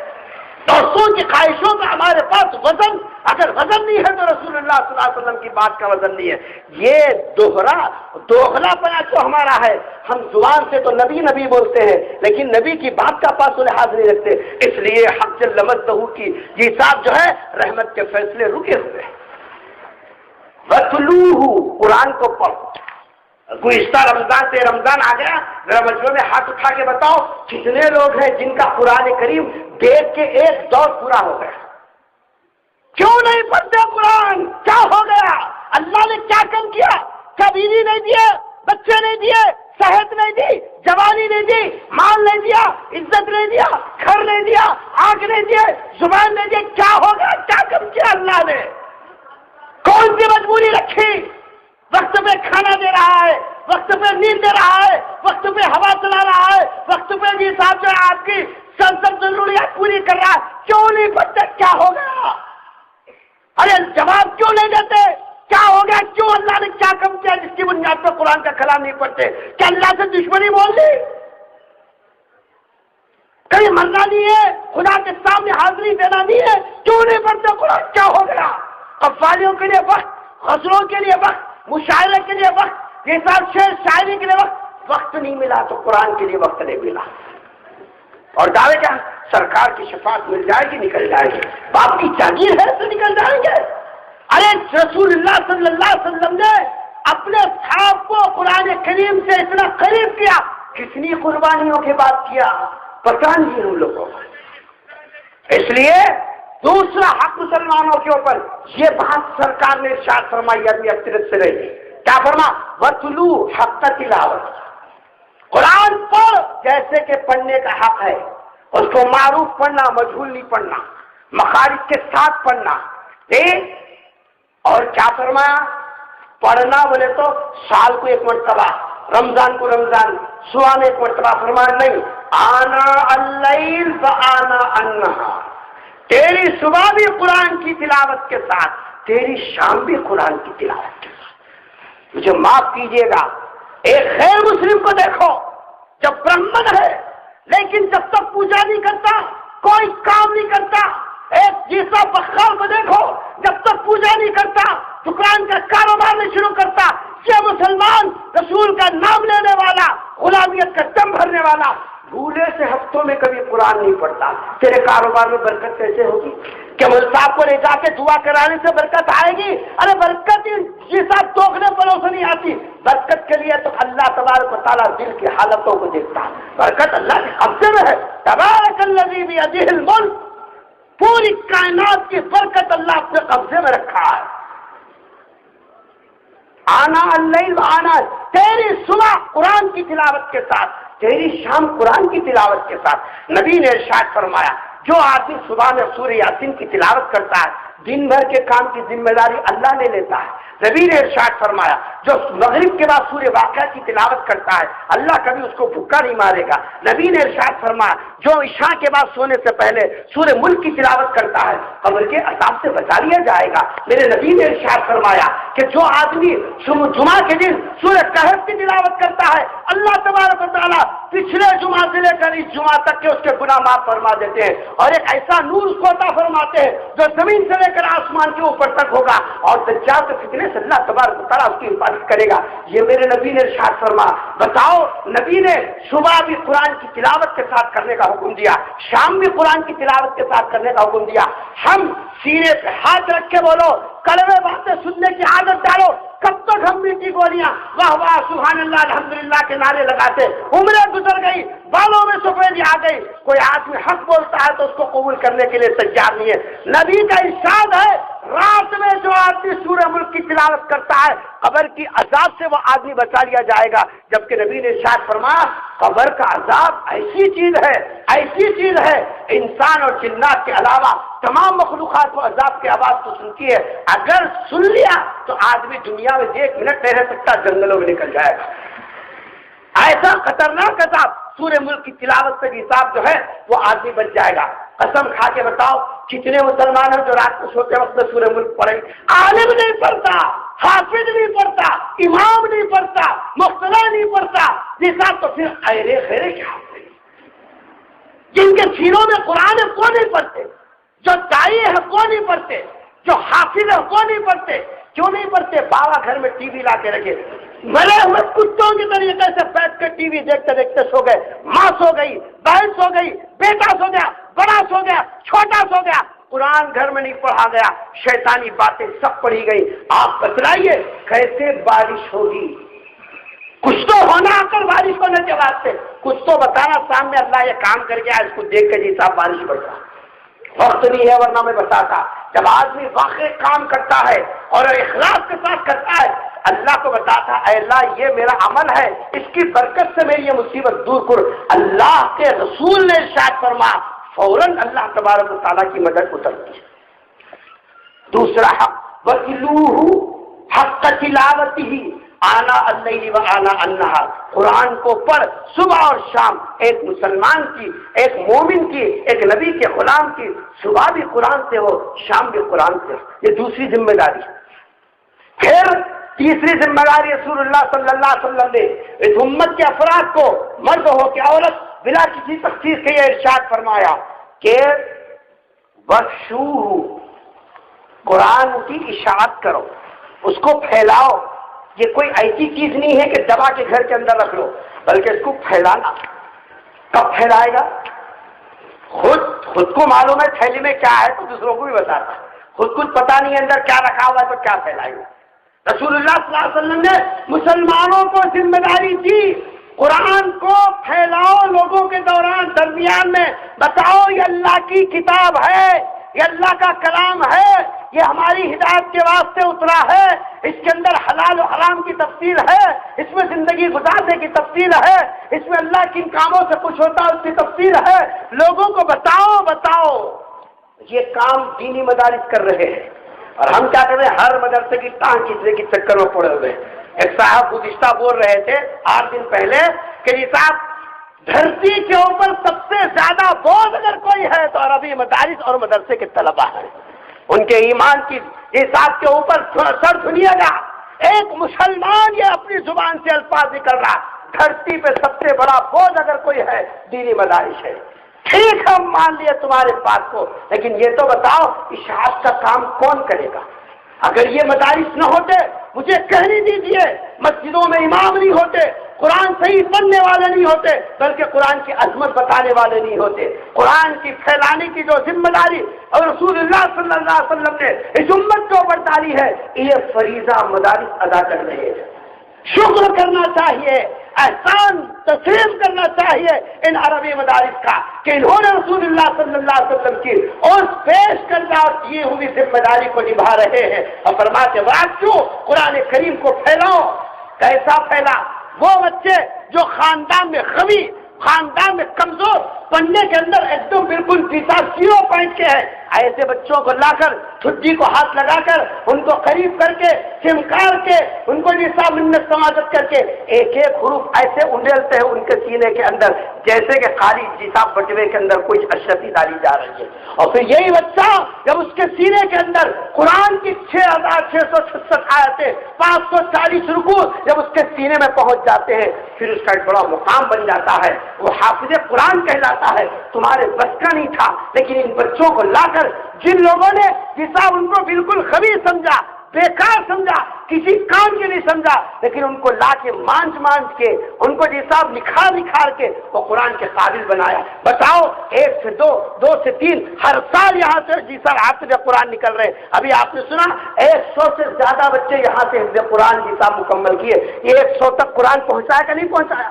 دوستوں کی خواہشوں کا ہمارے پاس وزن، اگر وزن نہیں ہے تو رسول اللہ صلی اللہ علیہ وسلم کی بات کا وزن نہیں ہے۔ یہ دوغلا پنا جو ہمارا ہے، ہم زبان سے تو نبی نبی بولتے ہیں لیکن نبی کی بات کا پاس و لحاظ نہیں رکھتے، اس لیے حق جل مجدہ کی یہ صاحب جو ہے رحمت کے فیصلے رکے ہوئے ہیں۔ وَتْلُوهُ، قرآن کو پڑھو۔ گزشتہ رمضان سے رمضان آ گیا، ذرا مجموعے میں ہاتھ اٹھا کے بتاؤ کتنے لوگ ہیں جن کا قرآن کریم دیکھ کے ایک دور پورا ہو گیا؟ کیوں نہیں پڑھتے قرآن؟ کیا ہو گیا؟ اللہ نے کیا کم کیا؟ کیا بیوی نہیں دیے، بچے نہیں دیے، صحت نہیں دی، جوانی نہیں دی، مال نہیں دیا، عزت نہیں دیا، گھر نہیں دیا، آنکھ نہیں دیے، زبان نہیں دی؟ کیا ہو گیا؟ کیا کم کیا اللہ نے؟ کون سی مجبوری رکھی؟ وقت پہ کھانا دے رہا ہے، وقت پہ نیند دے رہا ہے، وقت پہ ہوا چلا رہا ہے، وقت پہ بھی صاحب جو ہے آپ کی سب ضروریات پوری کر رہا ہے، کیوں نہیں پڑھتے؟ کیا ہو گیا؟ ارے جواب کیوں نہیں دیتے؟ کیا ہو گیا؟ کیوں اللہ نے کیا کم کیا جس کی بنیاد پر قرآن کا کلام نہیں پڑھتے؟ کیا اللہ سے دشمنی بول دی؟ کہیں مرنا نہیں ہے، خدا کے سامنے حاضری دینا نہیں ہے، کیوں نہیں پڑھتے قرآن؟ کیا ہو گیا؟ قوالیوں کے لیے وقت، غزلوں کے لیے وقت، مشاعرے کے لیے وقت، یہ سب شعر شاعری کے لیے وقت نہیں ملا تو قرآن کے لیے وقت نہیں ملا۔ اور دعوے کیا؟ سرکار کی شفاعت مل جائے گی، نکل جائے گی، باپ کی جاگیر ہے تو نکل جائیں گے۔ ارے رسول اللہ صلی اللہ علیہ وسلم نے اپنے صحابہ کو قرآن کریم سے اتنا قریب کیا، کتنی قربانیوں کے بعد کیا پتہ نہیں ہم لوگوں کو۔ اس لیے دوسرا حق مسلمانوں کے اوپر یہ بات سرکار نے ارشاد فرمائی ابھی اکثرت سے رہی، کیا فرما؟ وَتْلُو حق تلاوت، قرآن پڑھ جیسے کہ پڑھنے کا حق ہے، اس کو معروف پڑھنا، مجہول نہیں پڑھنا، مخارج کے ساتھ پڑھنا۔ اور کیا فرمایا؟ پڑھنا بولے تو سال کو ایک مرتبہ، رمضان کو رمضان، سوان ایک مرتبہ، فرمایا نہیں، آنا اللیل وآنا النہار، تیری صبح بھی قرآن کی تلاوت کے ساتھ، تیری شام بھی قرآن کی تلاوت کے ساتھ۔ مجھے معاف کیجیے گا، ایک غیر مسلم کو دیکھو جب برہمن ہے لیکن جب تک پوجا نہیں کرتا، کوئی کام نہیں کرتا۔ ایک جیسا بخار کو دیکھو جب تک پوجا نہیں کرتا، دکان کا کاروبار نہیں شروع کرتا، سچے مسلمان، رسول کا نام لینے والا، غلامیت کا دم بھرنے والا، بھولے سے ہفتوں میں کبھی قرآن نہیں پڑھتا، تیرے کاروبار میں برکت کیسے ہوگی؟ کہ مول صاحب کو لے جا کے دعا کرانے سے برکت آئے گی؟ ارے برکت یہ سب دوگنے پلوں سے نہیں آتی، برکت کے لیے تو اللہ تبارک و تعالیٰ دل کی حالتوں کو دیکھتا ہے، برکت اللہ کے قبضے میں ہے۔ تبارک الذی بیدہ الملک، پوری کائنات کی برکت اللہ اپنے قبضے میں رکھا ہے۔ آنا اللیل آنا، تیری صبح قرآن کی تلاوت کے ساتھ، تیری شام قرآن کی تلاوت کے ساتھ۔ نبی نے ارشاد فرمایا جو آدمی صبح میں سورہ یاسین کی تلاوت کرتا ہے دن بھر کے کام کی ذمہ داری اللہ نے لیتا ہے۔ نبی نے ارشاد فرمایا جو مغرب کے بعد سورہ واقعہ کی تلاوت کرتا ہے اللہ کبھی اس کو بھوکا نہیں مارے گا۔ نبی نے ارشاد فرمایا جو عشاء کے بعد سونے سے پہلے سورہ ملک کی تلاوت کرتا ہے قبر کے عذاب سے بچا لیا جائے گا۔ میرے نبی نے ارشاد فرمایا کہ جو آدمی جمعہ کے دن سورہ کہف کی تلاوت کرتا ہے اللہ تبارک و تعالیٰ پچھلے جمعہ سے لے کر اس جمعہ تک کے اس کے گناہ معاف فرما دیتے ہیں، اور ایک ایسا نور اس کو عطا فرماتے ہیں جو زمین سے لے کر آسمان کے اوپر تک ہوگا، اور دجال کے فتنے سے اللہ تبارک و تعالیٰ اس کی حفاظت کرے گا۔ یہ میرے نبی نے ارشاد فرما۔ بتاؤ، نبی نے صبح بھی قرآن کی تلاوت کے ساتھ کرنے کا حکم دیا، شام بھی قرآن کی تلاوت کے ساتھ کرنے کا حکم دیا۔ ہم سینے پہ ہاتھ رکھ کے بولو، کڑوے باتیں سننے کی عادت ڈالو۔ کب تک ہم میٹھی گولیاں واہ واہ سبحان اللہ الحمدللہ کے نعرے لگاتے؟ عمریں گزر گئی، بالوں میں سفیدی آ گئی، کوئی آدمی حق بولتا ہے تو اس کو قبول کرنے کے لیے تیار نہیں ہے۔ نبی کا ارشاد ہے رات میں جو آدمی سورہ ملک کی تلاوت کرتا ہے قبر کی عذاب سے وہ آدمی بچا لیا جائے گا۔ جبکہ نبی نے ارشاد فرمایا قبر کا عذاب ایسی چیز ہے انسان اور جنات کے علاوہ تمام مخلوقات کو عذاب کی آواز تو سنتی ہے، اگر سن لیا تو آدمی دنیا میں 1 منٹ نہیں رہ سکتا، جنگلوں میں نکل جائے گا۔ ایسا خطرناک عذاب سورہ ملک کی تلاوت سے حساب جو ہے وہ آدمی بچ جائے گا۔ قسم کھا کے بتاؤ کتنے مسلمان ہیں جو رات کو سوتے وقت میں سورہ ملک پڑھیں؟ عالم نہیں پڑھتا، حافظ نہیں پڑھتا، امام نہیں پڑھتا، مقتدی نہیں پڑھتا، حساب تو پھر ایرے خیرے کیا ہوتے ہیں؟ جن کے سینوں میں قرآن ہے وہ نہیں پڑھتے، جو دائی ہے وہ نہیں پڑھتے، جو حافظ ہے وہ نہیں پڑھتے۔ کیوں نہیں پڑھتے؟ بابا گھر میں ٹی وی لا کے رکھے، مرے ہوئے کتوں کی طریقے سے بیٹھ کے ٹی وی دیکھتے دیکھتے سو گئے، ماں سو گئی، بہن سو گئی، بیٹا سو گیا، بڑا سو گیا، چھوٹا سو گیا، قرآن گھر میں نہیں پڑھا گیا، شیطانی باتیں سب پڑھی گئی۔ آپ بتلائیے کیسے بارش ہوگی؟ کچھ تو ہونا آ کر بارش ہونے کے واسطے، کچھ تو بتانا سامنے اللہ یہ کام کر گیا اس کو دیکھ کے جی صاحب بارش پڑتا۔ وقت نہیں ہے ورنہ میں بتاتا۔ جب آدمی واقعی کام کرتا ہے اور اخلاص کے ساتھ کرتا ہے اللہ کو بتاتا اے اللہ یہ میرا عمل ہے، اس کی برکت سے میری یہ مصیبت دور کر۔ اللہ کے رسول نے ارشاد فرما فوراً اللہ تبارک و تعالیٰ کی مدد اترتی ہے۔ دوسرا حق وَتِلُوهُ حق تلاوتہ آنا اللیل و آنا النہار، قرآن کو پڑھ صبح اور شام۔ ایک مسلمان کی، ایک مومن کی، ایک نبی کے غلام کی صبح بھی قرآن سے ہو، شام بھی قرآن سے ہو، یہ دوسری ذمہ داری۔ پھر تیسری ذمہ داری رسول اللہ صلی اللہ علیہ وسلم نے اس امت کے افراد کو، مرد ہو کہ عورت، بلا کسی تخصیص کے یہ ارشاد فرمایا کہ بخشوہ، قرآن کی اشاعت کرو، اس کو پھیلاؤ۔ یہ کوئی ایسی چیز نہیں ہے کہ دبا کے گھر کے اندر رکھ لو، بلکہ اس کو پھیلانا۔ کب پھیلائے گا؟ خود کو معلوم ہے تھیلی میں کیا ہے تو دوسروں کو بھی بتاتا ہے، خود کچھ پتا نہیں اندر کیا رکھا ہوا ہے تو کیا پھیلائے گا۔ رسول اللہ صلی اللہ علیہ وسلم نے مسلمانوں کو ذمہ داری دی قرآن کو پھیلاؤ، لوگوں کے درمیان میں بتاؤ یہ اللہ کی کتاب ہے، یہ اللہ کا کلام ہے، یہ ہماری ہدایت کے واسطے اترا ہے، اس کے اندر حلال و حرام کی تفصیل ہے، اس میں زندگی گزارنے کی تفصیل ہے، اس میں اللہ کن کاموں سے خوش ہوتا ہے اس کی تفصیل ہے، لوگوں کو بتاؤ۔ یہ کام دینی مدارس کر رہے ہیں اور ہم کیا کر رہے ہیں؟ ہر مدرسے کی ٹانگ کھینچنے کے چکر میں پڑے ہوئے ہیں۔ ایک صاحب گزشتہ بول رہے تھے 8 دن پہلے کہ یہ صاحب دھرتی کے اوپر سب سے زیادہ بوجھ اگر کوئی ہے تو عربی مدارس اور مدرسے کے طلباء ہیں، ان کے ایمان کی حساب کے اوپر سر سنیے گا۔ ایک مسلمان یہ اپنی زبان سے الفاظ نکل رہا، دھرتی پہ سب سے بڑا بوجھ اگر کوئی ہے دینی مدارس ہے۔ ٹھیک ہے مان لیے تمہارے بات کو، لیکن یہ تو بتاؤ اشاعت کا کام کون کرے گا؟ اگر یہ مدارس نہ ہوتے، مجھے کہنے دیجیے، مسجدوں میں امام نہیں ہوتے، قرآن صحیح پڑھنے والے نہیں ہوتے، بلکہ قرآن کی عظمت بتانے والے نہیں ہوتے، قرآن کی پھیلانے کی جو ذمہ داری اور رسول اللہ صلی اللہ علیہ وسلم نے اس امت کے اوپر ڈالی ہے، یہ فریضہ مدارس ادا کر رہے ہیں۔ شکر کرنا چاہیے، احسان تسلیم کرنا چاہیے ان عربی مدارس کا کہ انہوں نے رسول اللہ صلی اللہ علیہ وسلم کی اس پیش کردہ اور کی ہوئی ذمہ داری کو نبھا رہے ہیں، اور فرماتے ہیں قرآن کریم کو پھیلاؤ۔ کیسا پھیلا؟ وہ بچے جو خاندان میں قوی، خاندان میں کمزور، پڑھنے کے اندر ایک دم بالکل 0 کے ہیں، ایسے بچوں کو لا کر ٹھڈی کو ہاتھ لگا کر ان کو قریب کر کے چمکار کے ان کو نصاب منت سماجت کر کے ایک ایک حروف ایسے انڈیلتے ہیں ان کے سینے کے اندر جیسے کہ خالی جساب بٹوے کے اندر کوئی اشرفی ڈالی جا رہی ہے۔ اور پھر یہی بچہ جب اس کے سینے کے اندر قرآن کی 6666 آیتیں، 540 رکوع جب اس کے سینے میں پہنچ جاتے ہیں، پھر اس کا ایک بڑا مقام بن جاتا ہے، وہ حافظ قرآن کہلاتا ہے۔ تمہارے بس کا نہیں تھا، لیکن ان بچوں کو لا کر جن لوگوں نے جسا ان کو بالکل خبیث سمجھا، بیکار سمجھا، کسی کام کے نہیں سمجھا، لیکن ان کو لا کے مانج کے ان کو جسا نکھار کے وہ قرآن کے قابل بنایا۔ بتاؤ 1 سے 2، 2 سے 3، ہر سال یہاں سے جسا حافظ قرآن نکل رہے۔ ابھی آپ نے سنا 100 سے زیادہ بچے یہاں سے حفظ قرآن جسا مکمل کیے۔ یہ 100 تک قرآن پہنچایا کہ نہیں پہنچایا؟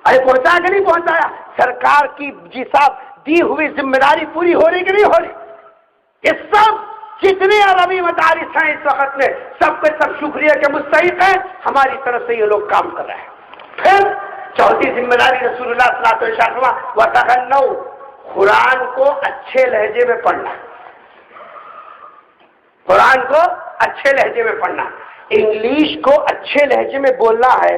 ارے پہنچایا کہ نہیں پہنچایا؟ سرکار کی جسا دی ہوئی ذمہ داری پوری ہو رہی کہ نہیں ہو رہی؟ یہ سب جتنے عربی مدارس ہیں اس وقت میں سب کے سب شکریہ کے مستحق ہیں، ہماری طرف سے یہ لوگ کام کر رہے ہیں۔ پھر چوتھی ذمہ داری رسول اللہ صلی اللہ علیہ وسلم وَتَغَنَّوْا، قرآن کو اچھے لہجے میں پڑھنا، قرآن کو اچھے لہجے میں پڑھنا۔ انگلش کو اچھے لہجے میں بولنا ہے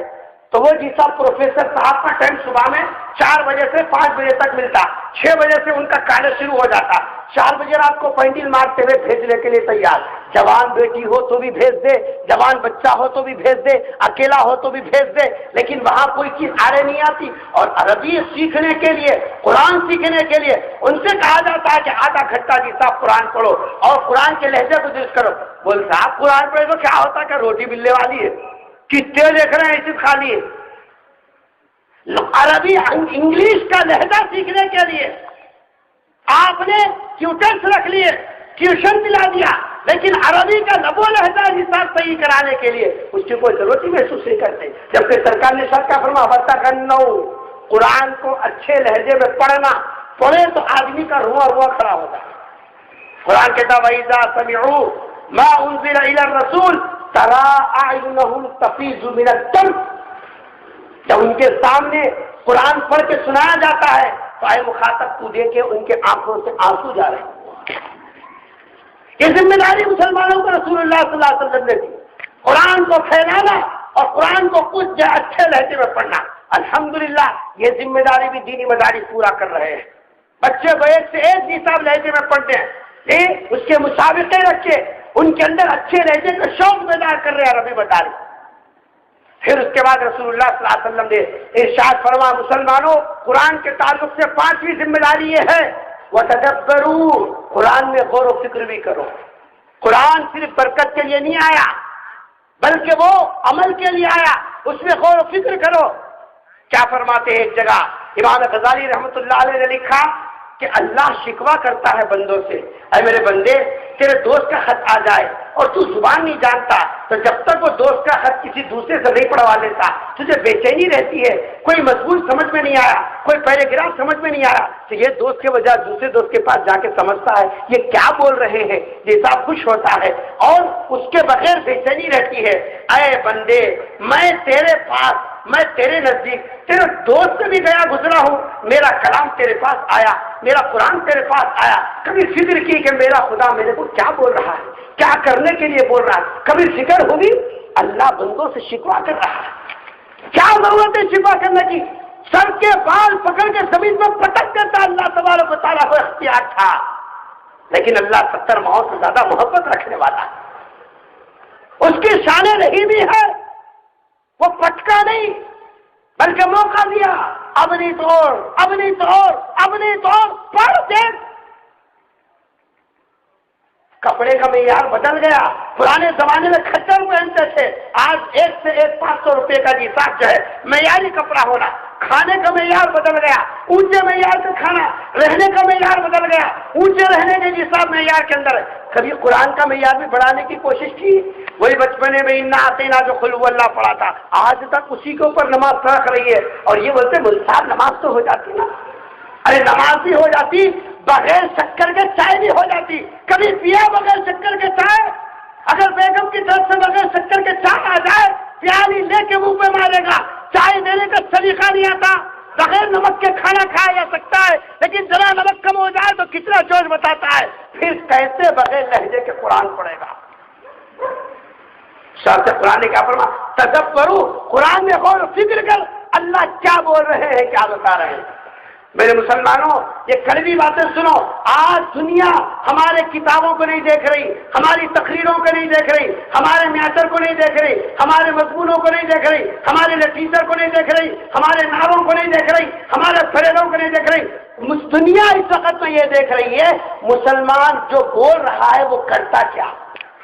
تو وہ جیسا پروفیسر صاحب کا ٹائم صبح میں 4 بجے سے 5 بجے تک ملتا، 6 بجے سے ان کا کالج شروع ہو جاتا، 4 بجے رات کو پینڈل مارتے ہوئے بھیجنے کے لیے تیار۔ جوان بیٹی ہو تو بھی بھیج دے، جوان بچہ ہو تو بھی بھیج دے، اکیلا ہو تو بھی بھیج دے، لیکن وہاں کوئی چیز آرے نہیں آتی۔ اور عربی سیکھنے کے لیے، قرآن سیکھنے کے لیے ان سے کہا جاتا ہے کہ آدھا گھنٹہ جی صاحب قرآن پڑھو اور قرآن کے لہجے کو درست کرو۔ بولتا آپ قرآن پڑھے تو کیا ہوتا ہے کہ روٹی ملنے والی ہے؟ کتنے دیکھ رہے ہیں چیز خالی ہے۔ عربی انگلش کا لہجہ سیکھنے کے لیے آپ نے ٹیوٹرز رکھ لیے، ٹیوشن دلا دیا، لیکن عربی کا لب و لہجہ حساب صحیح کرانے کے لیے اس کی کوئی ضرورت ہی محسوس نہیں کرتے۔ جبکہ سرکار نے شرط کا فرما وَتَغَنَّوْا، قرآن کو اچھے لہجے میں پڑھنا، پڑھے تو آدمی کا رواں کھڑا ہوتا ہے۔ قرآن کہتا وَإِذَا سَمِعُوا مَا أُنزِلَ إِلَى الرَّسُولِ تَرَىٰ أَعْيُنَهُمْ تَفِيضُ مِنَ الدَّمْعِ، جب ان کے سامنے قرآن پڑھ کے سنایا جاتا ہے تو اے مخاطب تو دیکھے ان کے آنکھوں سے آنسو جا رہے ہیں۔ یہ ذمہ داری مسلمانوں کو رسول اللہ صلی اللہ علیہ وسلم نے دی، قرآن کو پھیلانا اور قرآن کو کچھ اچھے لہجے میں پڑھنا۔ الحمدللہ یہ ذمہ داری بھی دینی مدارس پورا کر رہے ہیں۔ بچے کو ایک سے ایک نصاب لہجے میں پڑھتے ہیں، اس کے مسابقے رکھے، ان کے اندر اچھے لہجے کا شوق بیدار کر رہے ہیں عربی مدارس۔ پھر اس کے بعد رسول اللہ صلی اللہ علیہ وسلم نے ارشاد فرما مسلمانوں قرآن کے تعلق سے 5ویں ذمہ داری یہ ہے وَتَدَبَّرُوا، قرآن میں غور و فکر بھی کرو۔ قرآن صرف برکت کے لیے نہیں آیا بلکہ وہ عمل کے لیے آیا، اس میں غور و فکر کرو۔ کیا فرماتے ہیں ایک جگہ امام غزالی رحمۃ اللہ علیہ نے لکھا کہ اللہ شکوہ کرتا ہے بندوں سے، اے میرے بندے تیرے دوست کا خط آ جائے اور تو زبان نہیں جانتا تو جب تک وہ دوست کا خط کسی دوسرے سے نہیں پڑھوا لیتا تجھے بے چینی رہتی ہے، کوئی مضمون سمجھ میں نہیں آیا، کوئی پیراگراف سمجھ میں نہیں آیا تو یہ دوست کے بجائے دوسرے دوست کے پاس جا کے سمجھتا ہے یہ کیا بول رہے ہیں، جیسا خوش ہوتا ہے اور اس کے بغیر بے چینی رہتی ہے۔ اے بندے میں تیرے پاس، میں تیرے نزدیک تیرے دوست سے بھی گیا گزرا ہوں، میرا کلام تیرے پاس آیا، میرا قرآن تیرے پاس آیا، کبھی فکر کی کہ میرا خدا میرے کو کیا بول رہا ہے، کیا کرنے کے لیے بول رہا ہے؟ کبھی فکر ہوگی؟ اللہ بندوں سے شکوہ کر رہا ہے، کیا ضرورت ہے شکوہ کرنے کی؟ سر کے بال پکڑ کے زمین میں پٹک کرتا اللہ تبارک و تعالیٰ کو اختیار تھا، لیکن اللہ 70 ماہوں سے زیادہ محبت رکھنے والا ہے، اس کی شان رحیمی ہے، وہ پٹکا نہیں بلکہ موقع دیا، اب نہیں توڑ، اب نہیں توڑ، اب نہیں توڑ، پڑھ دیکھ۔ کا کپڑے کا معیار بدل گیا. پرانے زمانے میں کھچر پہنتے تھے, آج 1 سے 1 500 روپے کا نصاب جو ہے معیاری کپڑا ہونا. کھانے کا معیار بدل گیا, اونچے معیار کا کھانا. رہنے کا معیار بدل گیا, اونچے رہنے کے نصاب معیار کے اندر. کبھی قرآن کا معیار بھی بڑھانے کی کوشش کی؟ وہی بچپنے میں انا آتینا جو قل هو اللہ پڑھا تھا, آج تک اسی کے اوپر نماز رکھ رہی ہے. اور یہ بولتے ملتاب نماز تو ہو جاتی نا. ارے نماز بھی ہو جاتی, بغیر شکر کے چائے بھی ہو جاتی. کبھی پیا بغیر شکر کے چائے؟ اگر بیگم کی طرف سے بغیر شکر کے چائے آ جائے, پیالی لے کے منہ پہ مارے گا. چائے دینے کا سلیقہ نہیں آتا. بغیر نمک کے کھانا کھایا جا سکتا ہے, لیکن ذرا نمک کم ہو جائے تو کتنا جوش بتاتا ہے. پھر کیسے بغیر لہجے کے قرآن پڑھے گا؟ شاہ قرآن نے کیا فرما, تدبرو, قرآن میں غور و فکر کر اللہ کیا بول رہے ہیں, کیا بتا رہے ہیں. میرے مسلمانوں, یہ کڑوی باتیں سنو. آج دنیا ہمارے کتابوں کو نہیں دیکھ رہی, ہماری تقریروں کو نہیں دیکھ رہی, ہمارے میٹر کو نہیں دیکھ رہی, ہمارے مضمونوں کو نہیں دیکھ رہی, ہمارے لٹیچر کو نہیں دیکھ رہی, ہمارے نعروں کو نہیں دیکھ رہی, ہمارے پھریروں کو نہیں دیکھ رہی. دنیا اس وقت میں یہ دیکھ رہی ہے مسلمان جو بول رہا ہے وہ کرتا کیا.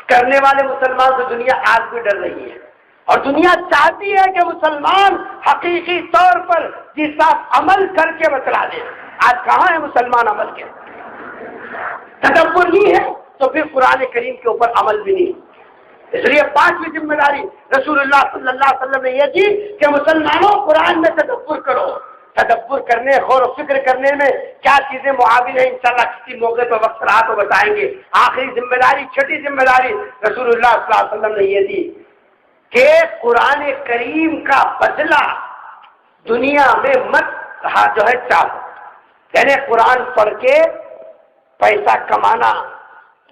کرنے والے مسلمان سے دنیا آج بھی ڈر رہی ہے. اور دنیا چاہتی ہے کہ مسلمان حقیقی طور پر جس آپ عمل کر کے بتلا دیں. آج کہاں ہے مسلمان عمل کے؟ تدبر نہیں ہے تو پھر قرآن کریم کے اوپر عمل بھی نہیں. اس لیے 5ویں ذمہ داری رسول اللہ صلی اللہ علیہ وسلم نے یہ دی کہ مسلمانوں قرآن میں تدبر کرو. تدبر کرنے, غور و فکر کرنے میں کیا چیزیں معاون ہیں, انشاءاللہ کسی موقع پہ وقت رہا تو بتائیں گے. آخری ذمہ داری, 6ٹھی ذمہ داری رسول اللہ صلی اللہ علیہ وسلم نے یہ دی کہ قرآن کریم کا بدلہ دنیا میں مت جو ہے چاہو. یعنی قرآن پڑھ کے پیسہ کمانا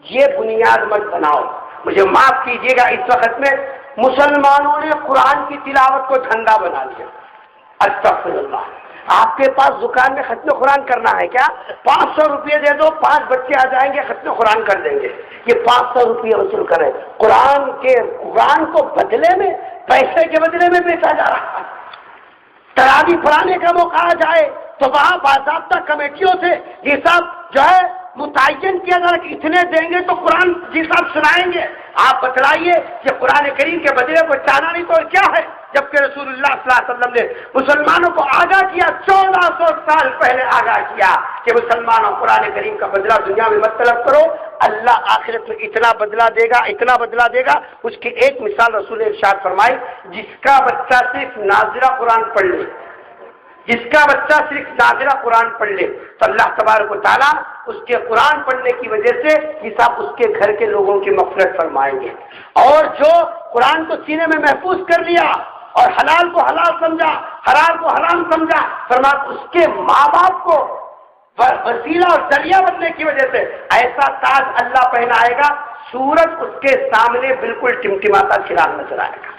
یہ بنیاد مت بناؤ. مجھے معاف کیجیے گا, اس وقت میں مسلمانوں نے قرآن کی تلاوت کو دھندا بنا لیا. استغفر اللہ. آپ کے پاس دکان میں ختم قرآن کرنا ہے کیا؟ 500 روپئے دے دو, 5 بچے آ جائیں گے, ختم قرآن کر دیں گے. یہ 500 روپئے وصول کریں. قرآن کو بدلے میں, پیسے کے بدلے میں بیچا جا رہا ہے. تراویح پڑھانے کا موقع آ جائے تو وہاں باضابطہ کمیٹیوں سے حساب جو ہے متعین کیا جائے کہ اتنے دیں گے تو قرآن حساب سنائیں گے. آپ بتلائیے کہ قرآن کریم کے بدلے کو چاہنا نہیں تو کیا ہے؟ جبکہ رسول اللہ صلی اللہ علیہ وسلم نے مسلمانوں کو آگاہ کیا, 1400 سال پہلے آگاہ کیا کہ مسلمانوں قرآن کریم کا بدلہ دنیا میں مت طلب کرو. اللہ آخرت میں اتنا بدلہ دے گا, اتنا بدلہ دے گا. اس کی ایک مثال رسول نے ارشاد فرمائی, جس کا بچہ صرف نازلہ قرآن پڑھ لے, جس کا بچہ صرف نازلہ قرآن پڑھ لے تو اللہ تبارک و تعالیٰ اس کے قرآن پڑھنے کی وجہ سے حساب اس کے گھر کے لوگوں کی مغفرت فرمائیں گے. اور جو قرآن کو سینے میں محفوظ کر لیا اور حلال کو حلال سمجھا, حرام کو حرام سمجھا, فرمایا اس کے ماں باپ کو وسیلہ اور ذریعہ بننے کی وجہ سے ایسا تاج اللہ پہنائے گا, سورج اس کے سامنے بالکل ٹمٹماتا چراغ نظر آئے گا.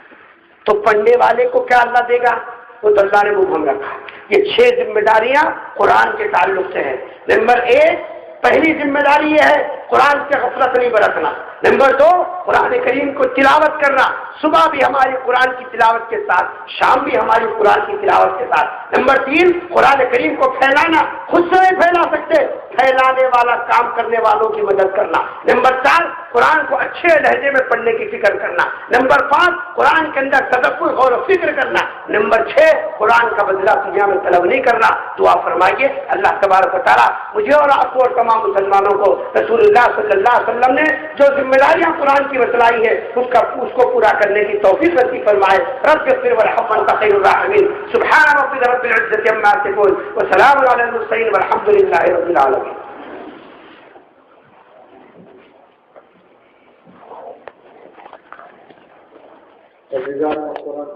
تو پڑھنے والے کو کیا اللہ دے گا؟ وہ تو اللہ نے مبہم رکھا. یہ 6 ذمہ داریاں قرآن کے تعلق سے ہیں. نمبر 1, پہلی ذمہ داری یہ ہے قرآن سے غفلت نہیں برتنا. نمبر 2, قرآن کریم کو تلاوت کرنا. صبح بھی ہماری قرآن کی تلاوت کے ساتھ, شام بھی ہماری قرآن کی تلاوت کے ساتھ. نمبر 3, قرآن کریم کو پھیلانا. خود سے نہیں پھیلا سکتے, پھیلانے والا کام کرنے والوں کی مدد کرنا. نمبر 4, قرآن کو اچھے لہجے میں پڑھنے کی فکر کرنا. نمبر 5, قرآن کے اندر تدبر غور و فکر کرنا. نمبر 6, قرآن کا بدلہ دنیا میں طلب نہیں کرنا. دعا فرمائیے اللہ تبارک و تعالیٰ مجھے اور آپ کو اور تمام مسلمانوں کو رسول اللہ صلی اللہ علیہ وسلم نے جو ذمہ داریاں قرآن کی بتلائی ہے اس کو پورا کرنے کی توفیق نصیب فرمائے. رب اغفر وارحم وانت خیر الراحمین. سبحان ربک رب العزة عما یصفون وسلام علی المرسلین والحمد للہ رب العالمین. عزیزان محترم